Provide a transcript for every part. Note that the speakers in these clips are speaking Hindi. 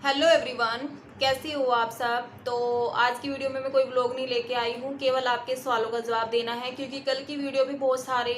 हेलो एवरीवन, कैसी हो आप सब। तो आज की वीडियो में मैं कोई व्लॉग नहीं लेके आई हूँ, केवल आपके सवालों का जवाब देना है। क्योंकि कल की वीडियो भी बहुत सारे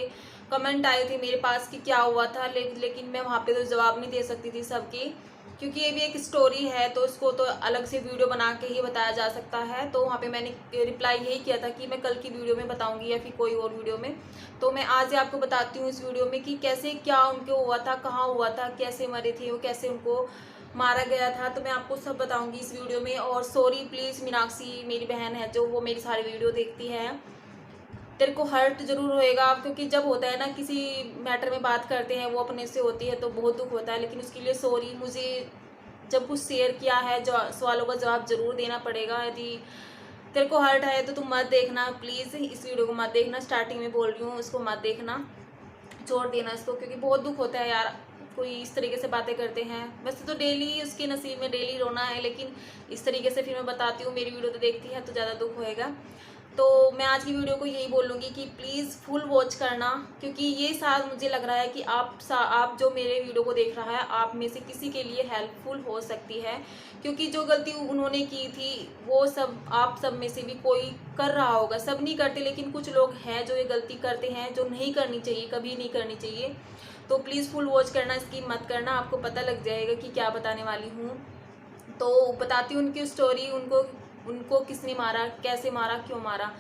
कमेंट आए थे मेरे पास कि क्या हुआ था, लेकिन मैं वहाँ पे तो जवाब नहीं दे सकती थी सबकी, क्योंकि ये भी एक स्टोरी है तो इसको तो अलग से वीडियो बना के ही बताया जा सकता है। तो वहाँ पे मैंने रिप्लाई यही किया था कि मैं कल की वीडियो में बताऊँगी या फिर कोई और वीडियो में। तो मैं आज ही आपको बताती हूँ इस वीडियो में कि कैसे क्या उनको हुआ था, कहाँ हुआ था, कैसे मरे थे वो, कैसे उनको मारा गया था। तो मैं आपको सब बताऊंगी इस वीडियो में। और सॉरी प्लीज़, मीनाक्षी मेरी बहन है जो वो मेरी सारी वीडियो देखती है, तेरे को हर्ट जरूर होएगा। क्योंकि जब होता है ना किसी मैटर में बात करते हैं वो अपने से होती है तो बहुत दुख होता है, लेकिन उसके लिए सॉरी। मुझे जब कुछ शेयर किया है जो सवालों का जवाब जरूर देना पड़ेगा। यदि तेरे को हर्ट है तो तुम मत देखना, प्लीज़ इस वीडियो को मत देखना। स्टार्टिंग में बोल रही हूँ, इसको मत देखना, छोड़ देना इसको, क्योंकि बहुत दुख होता है यार कोई इस तरीके से बातें करते हैं। वैसे तो डेली उसके नसीब में डेली रोना है, लेकिन इस तरीके से फिर मैं बताती हूँ, मेरी वीडियो तो देखती है तो ज़्यादा दुख होएगा। तो मैं आज की वीडियो को यही बोलूँगी कि प्लीज़ फुल वॉच करना, क्योंकि ये साथ मुझे लग रहा है कि आप जो मेरे वीडियो को देख रहा है आप में से किसी के लिए हेल्पफुल हो सकती है। क्योंकि जो गलती उन्होंने की थी वो सब आप सब में से भी कोई कर रहा होगा। सब नहीं करते, लेकिन कुछ लोग हैं जो ये गलती करते हैं जो नहीं करनी चाहिए, कभी नहीं करनी चाहिए। तो प्लीज़ फुल वॉच करना, स्किप मत करना, आपको पता लग जाएगा कि क्या बताने वाली हूँ। तो बताती हूँ उनकी स्टोरी, उनको उनको किसने मारा, कैसे मारा, क्यों मारा।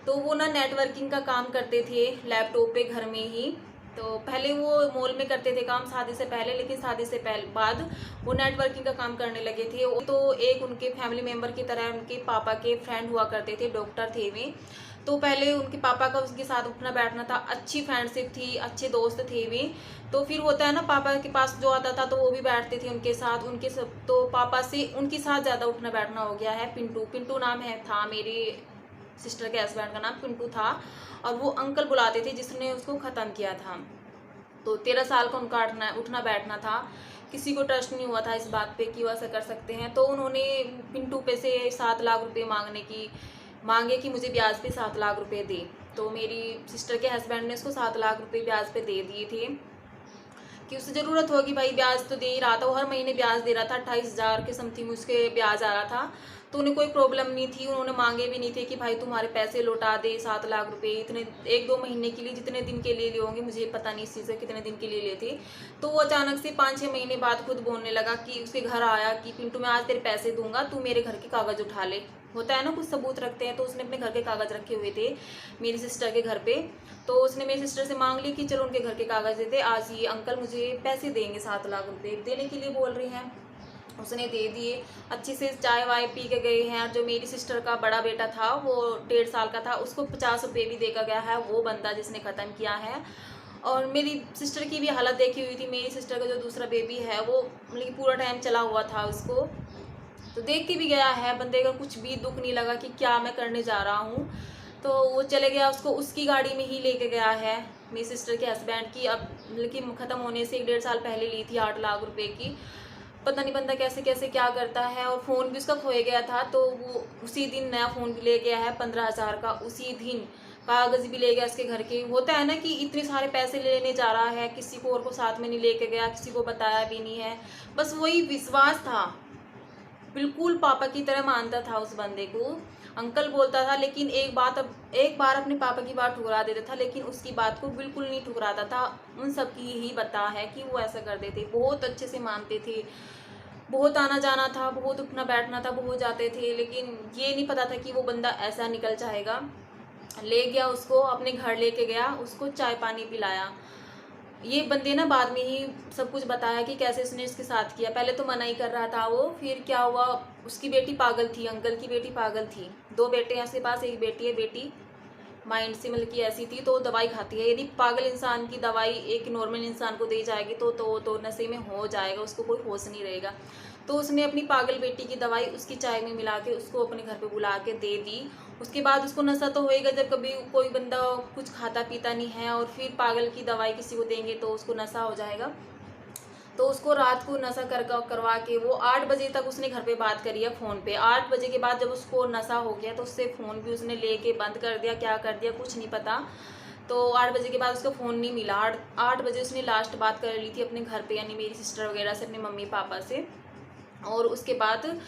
तो वो ना नेटवर्किंग का काम करते थे लैपटॉप पे घर में ही। तो पहले वो मॉल में करते थे काम शादी से पहले, लेकिन शादी से पहले बाद वो नेटवर्किंग का काम करने लगे थे। तो एक उनके फैमिली मेम्बर की तरह उनके पापा के फ्रेंड हुआ करते थे, डॉक्टर थे वे। तो पहले उनके पापा का उसके साथ उठना बैठना था, अच्छी फ्रेंडशिप थी, अच्छे दोस्त थे वे। तो फिर होता है ना, पापा के पास जो आता था तो वो भी बैठते थे उनके साथ, उनके सब। तो पापा से उनके साथ ज़्यादा उठना बैठना हो गया है। पिंटू पिंटू नाम है था मेरी सिस्टर के हस्बैंड का नाम पिंटू था। और वो अंकल बुलाते थे जिसने उसको ख़त्म किया था। तो 13 साल का उनका उठना बैठना था। किसी को ट्रस्ट नहीं हुआ था इस बात पे कि वो ऐसा कर सकते हैं। तो उन्होंने पिंटू पे से 7 लाख रुपए मांगे कि मुझे ब्याज पे 7 लाख रुपए दे। तो मेरी सिस्टर के हस्बैंड ने उसको 7 लाख रुपए ब्याज पे दे दिए थे कि उसे ज़रूरत होगी, भाई ब्याज तो दे ही रहा था, वो हर महीने ब्याज दे रहा था। 28,000 के समथिंग उसके ब्याज आ रहा था। तो उन्हें कोई प्रॉब्लम नहीं थी, उन्होंने मांगे भी नहीं थे कि भाई तुम्हारे पैसे लौटा दे 7 लाख रुपए इतने 1-2 महीने के लिए, जितने दिन के लिए लिए होंगे मुझे पता नहीं इस चीज़ से कितने दिन के लिए लिए थे। तो वो अचानक से 5-6 महीने बाद खुद बोलने लगा कि उसके घर आया कि पिंटू मैं आज तेरे पैसे दूंगा, तू मेरे घर के कागज़ उठा ले। होता है ना कुछ सबूत रखते हैं, तो उसने अपने घर के कागज़ रखे हुए थे मेरी सिस्टर के घर पे। तो उसने मेरी सिस्टर से मांग ली कि चलो उनके घर के कागज़ देते, आज ये अंकल मुझे पैसे देंगे 7 लाख रुपए देने के लिए बोल रहे हैं। उसने दे दिए, अच्छे से चाय वाय पी के गए हैं। और जो मेरी सिस्टर का बड़ा बेटा था वो 1.5 साल का था, उसको 50 रुपये भी देकर गया है वो बंदा जिसने ख़त्म किया है। और मेरी सिस्टर की भी हालत देखी हुई थी। मेरी सिस्टर का जो दूसरा बेबी है वो मतलब पूरा टाइम चला हुआ था उसको, तो देख के भी गया है बंदे का, कुछ भी दुख नहीं लगा कि क्या मैं करने जा रहा हूँ। तो वो चले गया, उसको उसकी गाड़ी में ही लेके गया है मेरी सिस्टर के हस्बैंड की। अब मतलब कि ख़त्म होने से 1-1.5 साल पहले ली थी 8 लाख रुपए की। पता नहीं बंदा कैसे कैसे क्या करता है। और फ़ोन भी उसका खोया गया था, तो वो उसी दिन नया फ़ोन भी ले गया है 15,000 का, उसी दिन कागज़ भी ले गया उसके घर के। होता है ना कि इतने सारे पैसे लेने जा रहा है, किसी को और को साथ में नहीं लेके गया, किसी को बताया भी नहीं है। बस वही विश्वास था, बिल्कुल पापा की तरह मानता था उस बंदे को। अंकल बोलता था, लेकिन एक बार अपने पापा की बात ठुकरा देता था, लेकिन उसकी बात को बिल्कुल नहीं ठुकराता था। उन सब की यही बता है कि वो ऐसा करते थे, बहुत अच्छे से मानते थे, बहुत आना जाना था, बहुत उठना बैठना था, बहुत जाते थे। लेकिन ये नहीं पता था कि वो बंदा ऐसा निकल जाएगा। ले गया उसको अपने घर, लेके गया उसको, चाय पानी पिलाया। ये बंदे ना बाद में ही सब कुछ बताया कि कैसे उसने इसके साथ किया। पहले तो मना ही कर रहा था वो, फिर क्या हुआ, उसकी बेटी पागल थी, अंकल की बेटी पागल थी। 2 बेटे हैं उसके पास, एक बेटी है, बेटी माइंड से मतलब कि ऐसी थी तो दवाई खाती है। यदि पागल इंसान की दवाई एक नॉर्मल इंसान को दी जाएगी तो नशे में हो जाएगा, उसको कोई होश नहीं रहेगा। तो उसने अपनी पागल बेटी की दवाई उसकी चाय में मिला के उसको अपने घर पे बुला के दे दी। उसके बाद उसको नशा तो होएगा, जब कभी कोई बंदा कुछ खाता पीता नहीं है और फिर पागल की दवाई किसी को देंगे तो उसको नशा हो जाएगा। तो उसको रात को नशा करवा के वो 8 बजे तक उसने घर पे बात करी है फ़ोन पे। 8 बजे के बाद जब उसको नशा हो गया तो उससे फ़ोन भी उसने लेके बंद कर दिया, क्या कर दिया कुछ नहीं पता। तो 8 बजे के बाद उसका फ़ोन नहीं मिला। 8 बजे उसने लास्ट बात कर ली थी अपने घर पे, यानी मेरी सिस्टर वगैरह से, अपने मम्मी पापा से। और उसके बाद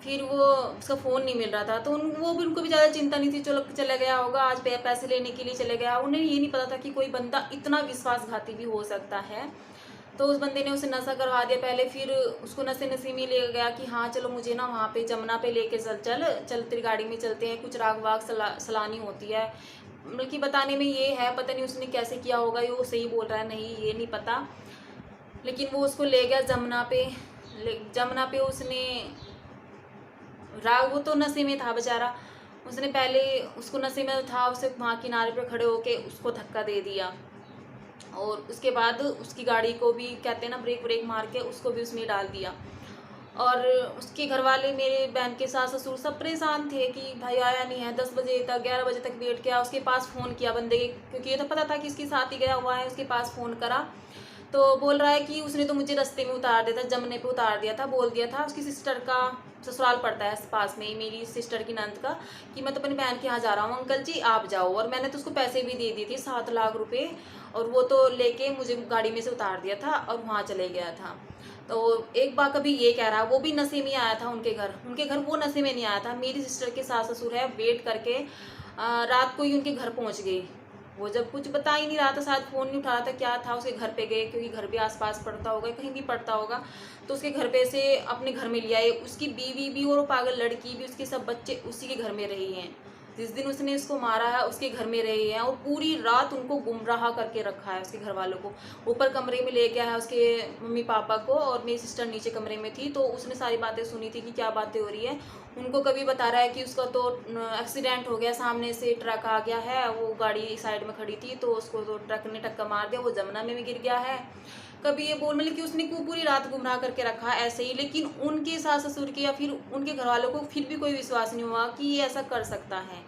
फिर वो उसका फ़ोन नहीं मिल रहा था, तो वो भी उनको भी ज़्यादा चिंता नहीं थी, चलो चला गया होगा, आज पैसे लेने के लिए चले गया। उन्हें ये नहीं पता था कि कोई बंदा इतना विश्वासघाती भी हो सकता है। तो उस बंदे ने उसे नशा करवा दिया पहले, फिर उसको नशे में ले गया कि हाँ चलो मुझे ना वहाँ पे जमुना पे लेके चल तेरी गाड़ी में चलते हैं, कुछ राग वाग सलानी होती है। मतलब कि बताने में ये है, पता नहीं उसने कैसे किया होगा, ये वो सही बोल रहा है नहीं ये नहीं पता, लेकिन वो उसको ले गया जमुना पे। जमुना पे उसने राग, वो तो नशे में था बेचारा, उसने पहले उसको नशे में था, उसे वहाँ किनारे पे खड़े होके उसको धक्का दे दिया, और उसके बाद उसकी गाड़ी को भी कहते हैं ना ब्रेक मार के उसको भी उसमें डाल दिया। और उसके घर वाले, मेरे बहन के सास ससुर सब परेशान थे कि भाई आया नहीं है, 10 बजे तक 11 बजे तक वेट किया, उसके पास फ़ोन किया बंदे के, क्योंकि ये तो पता था कि इसके साथ ही गया हुआ है, उसके पास फ़ोन करा तो बोल रहा है कि उसने तो मुझे रास्ते में उतार दिया था, जमने पे उतार दिया था, बोल दिया था उसकी सिस्टर का ससुराल पड़ता है पास में ही, मेरी सिस्टर की नंद का, कि मैं तो अपनी बहन के यहाँ जा रहा हूँ अंकल जी आप जाओ, और मैंने तो उसको पैसे भी दे दिए थे 7 लाख रुपए, और वो तो लेके मुझे गाड़ी में से उतार दिया था और वहाँ चले गया था। तो एक बार कभी ये कह रहा, वो भी नशे में आया था उनके घर वो नशे में नहीं आया था, मेरी सिस्टर के सास ससुर है, वेट करके रात को ही उनके घर पहुँच गई। वो जब कुछ बता ही नहीं रहा था, शायद फ़ोन नहीं उठा रहा था, क्या था, उसके घर पे गए, क्योंकि घर भी आसपास पड़ता होगा, कहीं भी पड़ता होगा, तो उसके घर पे से अपने घर में ले आए, उसकी बीवी भी और वो पागल लड़की भी, उसके सब बच्चे उसी के घर में रही हैं। जिस दिन उसने उसको मारा है उसके घर में रहे हैं, और पूरी रात उनको गुमराह करके रखा है उसके घर वालों को। ऊपर कमरे में ले गया है उसके मम्मी पापा को, और मेरी सिस्टर नीचे कमरे में थी, तो उसने सारी बातें सुनी थी कि क्या बातें हो रही है। उनको कभी बता रहा है कि उसका तो एक्सीडेंट हो गया, सामने से ट्रक आ गया है, वो गाड़ी साइड में खड़ी थी तो उसको तो ट्रक ने टक्कर मार दिया, वो जमुना में भी गिर गया है। कभी ये बोल, मतलब कि उसने पूरी रात गुमराह करके रखा ऐसे ही, लेकिन उनके सास ससुर के या फिर उनके घर वालों को फिर भी कोई विश्वास नहीं हुआ कि ये ऐसा कर सकता है।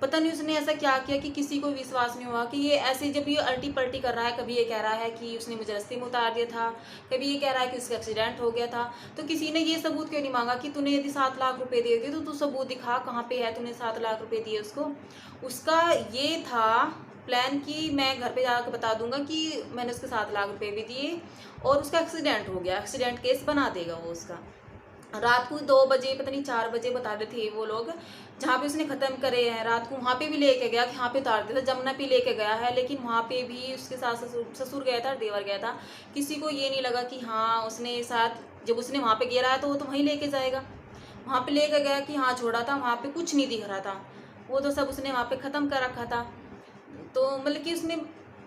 पता नहीं उसने ऐसा क्या किया कि किसी को विश्वास नहीं हुआ कि ये ऐसे, जब ये अल्टी पल्टी कर रहा है, कभी ये कह रहा है कि उसने मुझे रास्ते में उतार दिया था, कभी ये कह रहा है कि उसका एक्सीडेंट हो गया था, तो किसी ने ये सबूत क्यों नहीं मांगा कि तूने यदि 7 लाख रुपए दिए थे तो तू सबूत दिखा, कहाँ पे है, तूने 7 लाख रुपए दिए उसको। उसका ये था प्लान कि मैं घर पे जाकर बता दूंगा कि मैंने उसके 7 लाख रुपए भी दिए, और उसका एक्सीडेंट हो गया, एक्सीडेंट केस बना देगा वो उसका। रात को 2 बजे पता नहीं 4 बजे बता रहे थे वो लोग, जहाँ पे उसने ख़त्म करे हैं, रात को वहाँ पे भी लेके गया कि यहाँ पे उतार दिया था, जमुना पे लेके गया है, लेकिन वहाँ पे भी उसके सास ससुर गया था, देवर गया था, किसी को ये नहीं लगा कि हाँ उसने साथ, जब उसने वहाँ पे गिरा है तो वो तो वहीं लेके जाएगा, वहाँ पे लेके गया कि हाँ छोड़ा था, वहाँ पे कुछ नहीं दिख रहा था, वो तो सब उसने वहाँ पे ख़त्म कर रखा था। तो मतलब कि उसने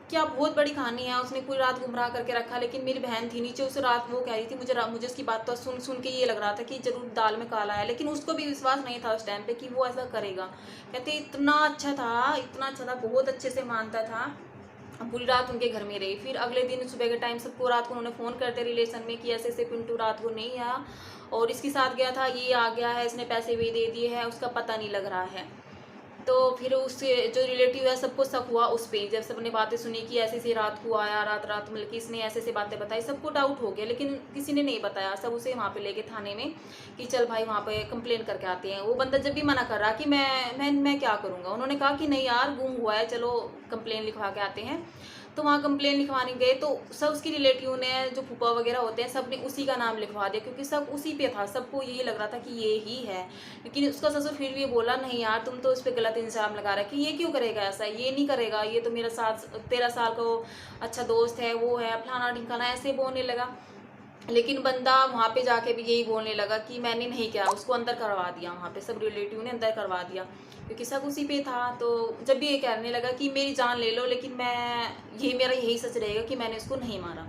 क्या बहुत बड़ी कहानी है, उसने पूरी रात गुमराह करके रखा। लेकिन मेरी बहन थी नीचे, उस रात वो कह रही थी, मुझे उसकी बात तो सुन सुन के ये लग रहा था कि जरूर दाल में काला है, लेकिन उसको भी विश्वास नहीं था उस टाइम पे कि वो ऐसा करेगा। कहते इतना अच्छा था, इतना अच्छा था, बहुत अच्छे से मानता था। पूरी रात उनके घर में रही, फिर अगले दिन सुबह के टाइम सबको रात को उन्होंने फ़ोन करते रिलेशन में कि ऐसे ऐसे पिंटू रात को नहीं आया और इसके साथ गया था, ये आ गया है, इसने पैसे भी दे दिए हैं, उसका पता नहीं लग रहा है। तो फिर उससे जो रिलेटिव है सबको शक हुआ उस पर, जब सबने बातें सुनी कि ऐसे ऐसे रात को आया, रात मतलब कि इसने ऐसे ऐसे बातें बताई, सबको डाउट हो गया, लेकिन किसी ने नहीं बताया। सब उसे वहाँ पे लेके थाने में कि चल भाई वहाँ पे कंप्लेन करके आते हैं। वो बंदा जब भी मना कर रहा कि मैं क्या करूँगा, उन्होंने कहा कि नहीं यार गुम हुआ है, चलो कंप्लेन लिखवा के आते हैं। तो वहाँ कंप्लेन लिखवाने गए तो सब उसकी रिलेटिव ने, जो फूफा वगैरह होते हैं, सब ने उसी का नाम लिखवा दिया, क्योंकि सब उसी पे था, सबको यही लग रहा था कि ये ही है। लेकिन उसका ससुर फिर भी बोला नहीं यार तुम तो उस पर गलत इल्ज़ाम लगा रहे कि ये क्यों करेगा ऐसा, ये नहीं करेगा, ये तो मेरा 13 साल का अच्छा दोस्त है, वो है फलाना ढिमकाना, ऐसे बोलने लगा। लेकिन बंदा वहाँ पे जाके भी यही बोलने लगा कि मैंने नहीं किया, उसको अंदर करवा दिया, वहाँ पे सब रिलेटिव ने अंदर करवा दिया, क्योंकि सब उसी पे था। तो जब भी ये कहने लगा कि मेरी जान ले लो, लेकिन मेरा यही सच रहेगा कि मैंने उसको नहीं मारा,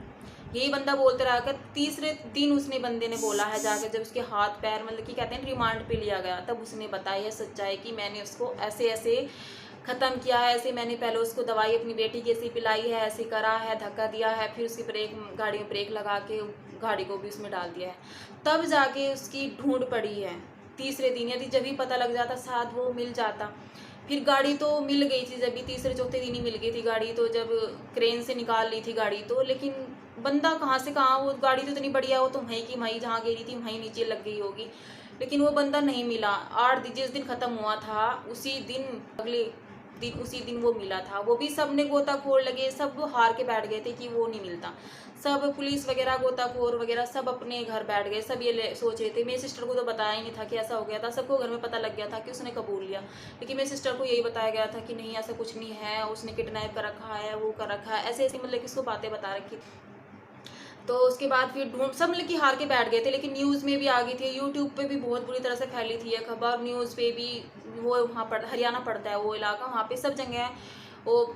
यही बंदा बोलते रहा। कर तीसरे दिन उसने बंदे ने बोला है जाकर, जब उसके हाथ पैर मतलब कि कहते हैं रिमांड पे लिया गया, तब उसने बताई है सच्चाई कि मैंने उसको ऐसे ऐसे ख़त्म किया है, ऐसे मैंने पहले उसको दवाई अपनी बेटी की ऐसी पिलाई है, ऐसे करा है, धक्का दिया है, फिर उसकी गाड़ी में ब्रेक लगा के गाड़ी को भी उसमें डाल दिया है, तब जाके उसकी ढूंढ पड़ी है तीसरे दिन। यदि जब ही पता लग जाता शायद वो मिल जाता। फिर गाड़ी तो मिल गई थी, जब भी तीसरे चौथे दिन ही मिल गई थी गाड़ी, तो जब क्रेन से निकाल ली थी गाड़ी तो, लेकिन बंदा कहाँ से कहाँ, वो गाड़ी तो इतनी बढ़िया, वो तो वहीं की वहीं जहाँ गिरी थी वहीं नीचे लग गई होगी, लेकिन वो बंदा नहीं मिला। 8 दिन जिस दिन ख़त्म हुआ था उसी दिन अगले दिन उसी दिन वो मिला था। वो भी सबने गोताखोर लगे, सब हार के बैठ गए थे कि वो नहीं मिलता। सब पुलिस वगैरह गोताखोर वगैरह सब अपने घर बैठ गए। सब ये सोच रहे थे। मेरी सिस्टर को तो बताया ही नहीं था कि ऐसा हो गया था। सबको घर में पता लग गया था कि उसने कबूल लिया, लेकिन मेरी सिस्टर को यही बताया गया था कि नहीं ऐसा कुछ नहीं है, उसने किडनैप कर रखा है, वो कर रखा है, ऐसे ऐसी मतलब कि उसको बातें बता रखी। तो उसके बाद फिर ढूंढ सब मतलब कि हार के बैठ गए थे, लेकिन न्यूज़ में भी आ गई थी, यूट्यूब पे भी बहुत बुरी तरह से फैली थी ये खबर, न्यूज़ पे भी। वो वहाँ पर हरियाणा पड़ता है वो इलाका, वहाँ पे सब जगह वो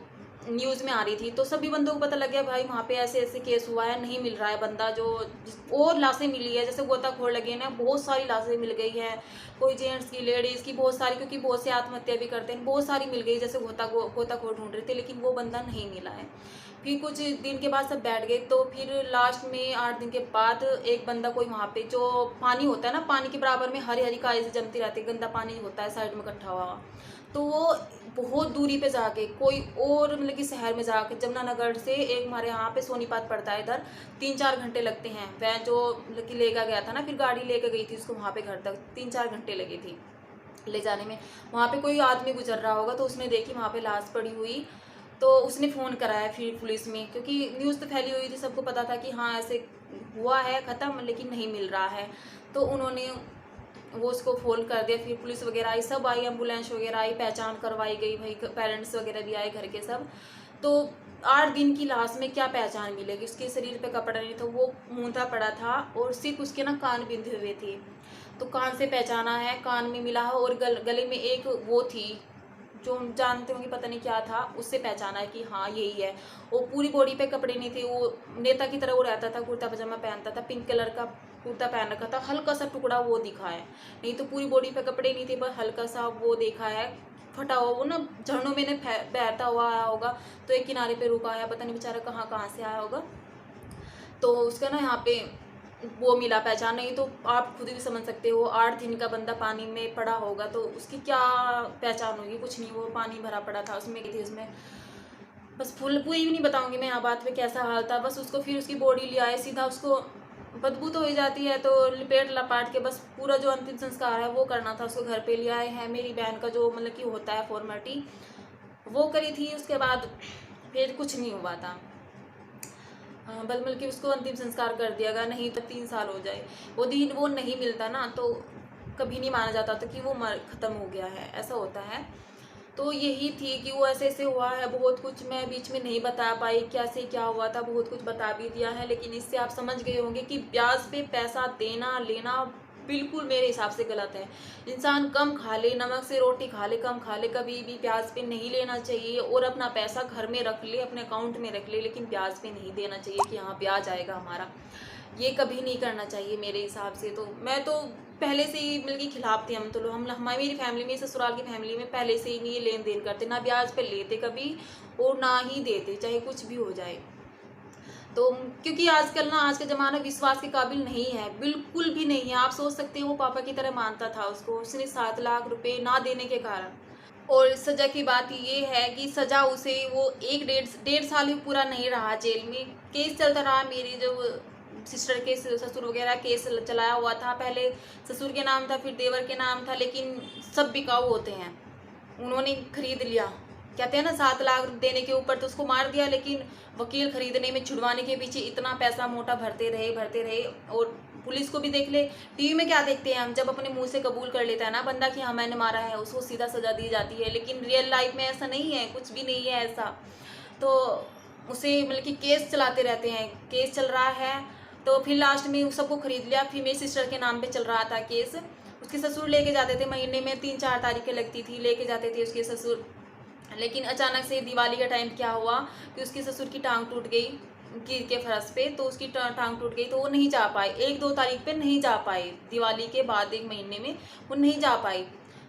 न्यूज़ में आ रही थी। तो सभी बंदों को पता लग गया भाई वहाँ पे ऐसे ऐसे केस हुआ है, नहीं मिल रहा है बंदा जो। और लाशें मिली है, जैसे गोताखोर लगे ना, बहुत सारी लाशें मिल गई है, कोई जेंट्स की, लेडीज़ की, बहुत सारी, क्योंकि बहुत से आत्महत्या भी करते हैं, बहुत सारी मिल गई जैसे गोताखोर ढूंढ रहे थे, लेकिन वो बंदा नहीं मिला है। फिर कुछ दिन के बाद सब बैठ गए। तो फिर लास्ट में 8 दिन के बाद एक बंदा कोई वहाँ पे जो पानी होता है ना, पानी के बराबर में हरी हरी काई से जमती रहती है, गंदा पानी होता है साइड में इकट्ठा हुआ। तो वो बहुत दूरी पे जाके कोई और मतलब कि शहर में जाके, जमुनानगर से एक हमारे यहाँ पे सोनीपत पड़ता है इधर, 3-4 घंटे लगते हैं। वह जो मतलब कि लेकर गया था ना, फिर गाड़ी लेकर गई थी उसको वहाँ पे घर तक, 3-4 घंटे लगे थी ले जाने में। वहाँ पे कोई आदमी गुजर रहा होगा तो उसने देखी वहाँ पे लाश पड़ी हुई, तो उसने फ़ोन कराया फिर पुलिस में, क्योंकि न्यूज़ तो फैली हुई थी, सबको पता था कि हाँ ऐसे हुआ है ख़त्म, लेकिन नहीं मिल रहा है। तो उन्होंने वो उसको फ़ोन कर दिया। फिर पुलिस वगैरह आई, सब आई, एम्बुलेंस वगैरह आई, पहचान करवाई गई भाई, पेरेंट्स वगैरह भी आए घर के सब। तो 8 दिन की लाश में क्या पहचान मिलेगी, उसके शरीर पे कपड़ा नहीं था, वो मूंदा पड़ा था, और सिर्फ उसके ना कान बिंधे हुए थे। तो कान से पहचाना है, कान में मिला है, और गले में एक वो थी जो हम जानते होंगे, पता नहीं क्या था, उससे पहचाना है कि हाँ यही है। वो पूरी बॉडी पे कपड़े नहीं थे, वो नेता की तरह वो रहता था, कुर्ता पजामा पहनता था, पिंक कलर का कुर्ता पहन रखा था, हल्का सा टुकड़ा वो दिखा है, नहीं तो पूरी बॉडी पे कपड़े नहीं थे, बस हल्का सा वो देखा है फटा हुआ। वो ना झरनों में ने बहता हुआ आया होगा, तो एक किनारे पे रुका है, पता नहीं बेचारा कहाँ कहाँ से आया होगा। तो उसका ना यहाँ पे वो मिला पहचान। नहीं तो आप खुद भी समझ सकते हो, 8 दिन का बंदा पानी में पड़ा होगा तो उसकी क्या पहचान होगी, कुछ नहीं, वो पानी भरा पड़ा था उसमें थी उसमें। बस फुल पूरी भी नहीं बताऊंगी मैं यहाँ बात पे कैसा हाल था। बस उसको फिर उसकी बॉडी ले आए सीधा, उसको बदबू तो हो जाती है तो लिपेट लपाट के बस पूरा जो अंतिम संस्कार है वो करना था, उसको घर पे ले आए हैं। मेरी बहन का जो मतलब कि होता है फॉर्मेलिटी वो करी थी, उसके बाद फिर कुछ नहीं हुआ था। बल कि उसको अंतिम संस्कार कर दिया गया, नहीं तो 3 साल हो जाए। वो दिन वो नहीं मिलता ना, तो कभी नहीं माना जाता था कि वो ख़त्म हो गया है, ऐसा होता है। तो यही थी कि वो ऐसे ऐसे हुआ है। बहुत कुछ मैं बीच में नहीं बता पाई कैसे क्या हुआ था, बहुत कुछ बता भी दिया है, लेकिन इससे आप समझ गए होंगे कि ब्याज पे पैसा देना लेना बिल्कुल मेरे हिसाब से गलत है। इंसान कम खा ले, नमक से रोटी खा ले, कम खा ले, कभी भी ब्याज पे नहीं लेना चाहिए। और अपना पैसा घर में रख ले, अपने अकाउंट में रख ले, लेकिन ब्याज पे नहीं देना चाहिए कि हाँ ब्याज आएगा हमारा, ये कभी नहीं करना चाहिए मेरे हिसाब से। तो मैं तो पहले से ही मतलब कि खिलाफ थे हम, तो हम हमारी मेरी फैमिली में, ससुराल की फैमिली में पहले से ही नहीं ये लेन देन करते, ना ब्याज पे लेते कभी और ना ही देते, चाहे कुछ भी हो जाए। तो क्योंकि आजकल ना, आज का ज़माना विश्वास के काबिल नहीं है, बिल्कुल भी नहीं है। आप सोच सकते हो वो पापा की तरह मानता था उसको, उसने 7 लाख रुपए ना देने के कारण। और सज़ा की बात ये है कि सज़ा उसे वो 1 डेढ़ साल भी पूरा नहीं रहा जेल में। केस चलता रहा, मेरी जो सिस्टर के ससुर वगैरह केस चलाया हुआ था, पहले ससुर के नाम था, फिर देवर के नाम था, लेकिन सब बिकाऊ होते हैं। उन्होंने खरीद लिया, कहते हैं ना 7 लाख देने के ऊपर, तो उसको मार दिया, लेकिन वकील खरीदने में छुड़वाने के पीछे इतना पैसा मोटा भरते रहे। और पुलिस को भी देख ले, टीवी में क्या देखते हैं हम, जब अपने मुंह से कबूल कर लेता है ना बंदा कि हाँ मैंने मारा है, उसको सीधा सजा दी जाती है, लेकिन रियल लाइफ में ऐसा नहीं है, कुछ भी नहीं है ऐसा। तो उसे मतलब कि केस चलाते रहते हैं, केस चल रहा है। तो फिर लास्ट में उस सबको खरीद लिया, फिर मेरी सिस्टर के नाम पे चल रहा था केस। उसके ससुर लेके जाते थे, महीने में 3-4 तारीखें लगती थी, लेके जाते थे उसके ससुर। लेकिन अचानक से दिवाली का टाइम क्या हुआ कि उसके ससुर की टांग टूट गई गिर के फर्श पे, तो उसकी टांग टूट गई, तो वो नहीं जा पाए, 1-2 तारीख पे नहीं जा पाए, दिवाली के बाद 1 महीने में वो नहीं जा पाई।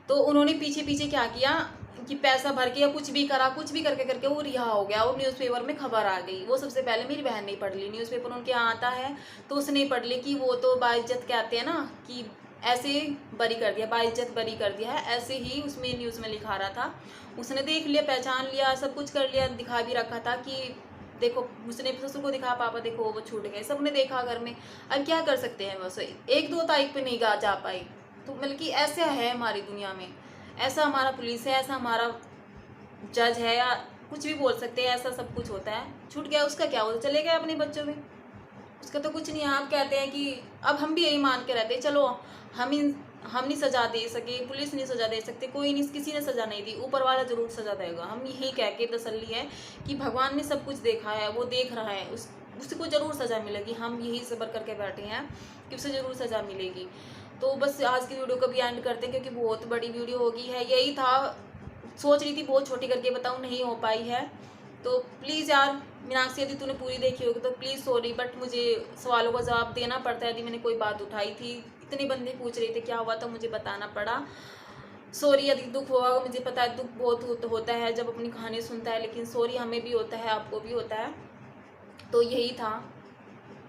तो उन्होंने पीछे पीछे क्या किया कि पैसा भर के या कुछ भी करा, कुछ भी करके करके वो रिहा हो गया। वो न्यूज़पेपर में खबर आ गई, वो सबसे पहले मेरी बहन नहीं पढ़ ली, न्यूज़पेपर उनके यहाँ आता है तो उसने पढ़ ली कि वो तो बाइज्जत कहते हैं ना, कि ऐसे बरी कर दिया, बाइज्जत बरी कर दिया है, ऐसे ही उसमें न्यूज़ में लिखा रहा था। उसने देख लिया, पहचान लिया, सब कुछ कर लिया, दिखा भी रखा था कि देखो, उसने ससुर को दिखा, पापा देखो वो छूट गए, सबने देखा घर में। अब क्या कर सकते हैं, बस 1-2 तारीख पे नहीं जा पाई। तो मतलब कि ऐसा है हमारी दुनिया में, ऐसा हमारा पुलिस है, ऐसा हमारा जज है या कुछ भी बोल सकते हैं, ऐसा सब कुछ होता है। छूट गया उसका क्या, वो चले गए अपने बच्चों में, उसका तो कुछ नहीं है। आप कहते हैं कि अब हम भी यही मान के रहते हैं, चलो हम नहीं सजा दे सके, पुलिस नहीं सजा दे सकते, कोई नहीं, किसी ने सजा नहीं दी, ऊपर वाला जरूर सजा देगा। हम यही कह के तसल्ली है कि भगवान ने सब कुछ देखा है, वो देख रहा है, उसको जरूर सजा मिलेगी। हम यही सब्र करके बैठे हैं कि उसे जरूर सजा मिलेगी। तो बस आज की वीडियो को भी एंड करते हैं, क्योंकि बहुत बड़ी वीडियो होगी है। यही था, सोच रही थी बहुत छोटी करके बताऊँ, नहीं हो पाई है। तो प्लीज़ यार मीनाक्षी, यदि तूने पूरी देखी होगी तो प्लीज़ सॉरी, बट मुझे सवालों का जवाब देना पड़ता है। यदि मैंने कोई बात उठाई थी, इतने बंदे पूछ रहे थे क्या हुआ, तो मुझे बताना पड़ा। सॉरी यदि दुख हुआ, मुझे पता है दुख बहुत होता है जब अपनी कहानी सुनता है, लेकिन सॉरी हमें भी होता है, आपको भी होता है। तो यही था।